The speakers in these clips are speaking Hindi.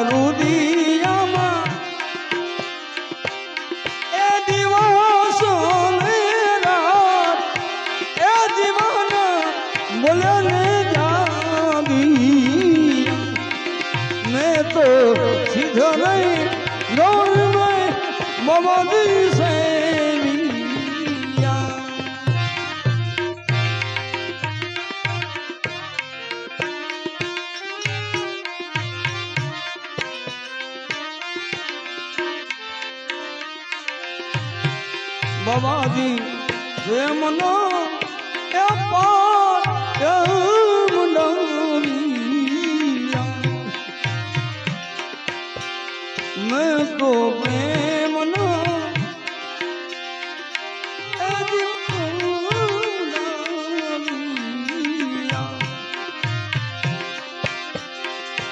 રુદિયામાં એ દિવસ ને રાત એ જીવન બોલે ને જાગી મેં તો સીધો નહીં દોર में મમદી સે બાબાજી પ્રેમનો એ પાર મેં તો પ્રેમનો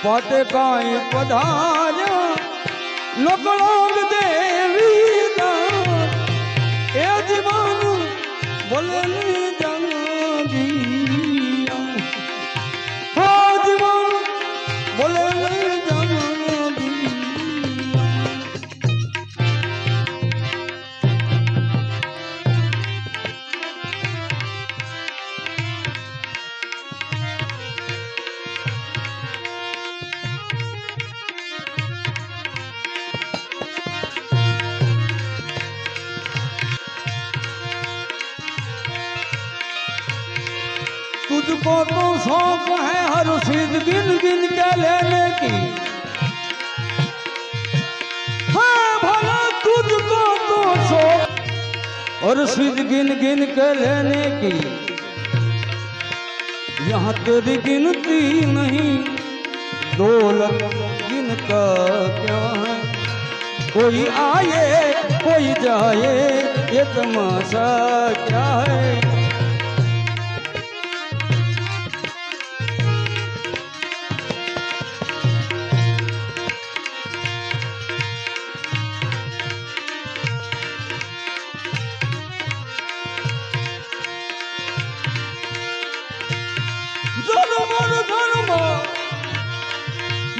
પાટે કાંઈ પધાર્યા લોકળોક દેવી એ જીવન બોલે જાગી હા જીવન બોલે જાગી तुझको तो शौक है हर चीज गिन गिन के लेने की हाँ भला तुझको तो शौक हर चीज गिन गिन के लेने की यहाँ तेरी गिनती नहीं दौलत गिन का क्या है कोई आए कोई जाए ये तमाशा क्या है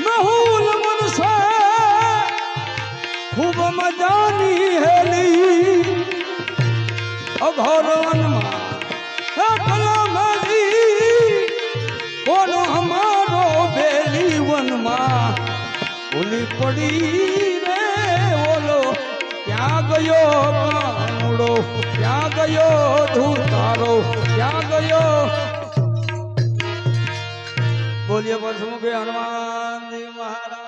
महूल मन से खूब मजानी हेली अघोर वनमा कोन हमारो बेली वनमा भूली पड़ी रे बोलो क्या गयो कानुड़ो क्या गयो धूतारो क्या गयो बोलिए परसमुखे हनुमान जी महाराज।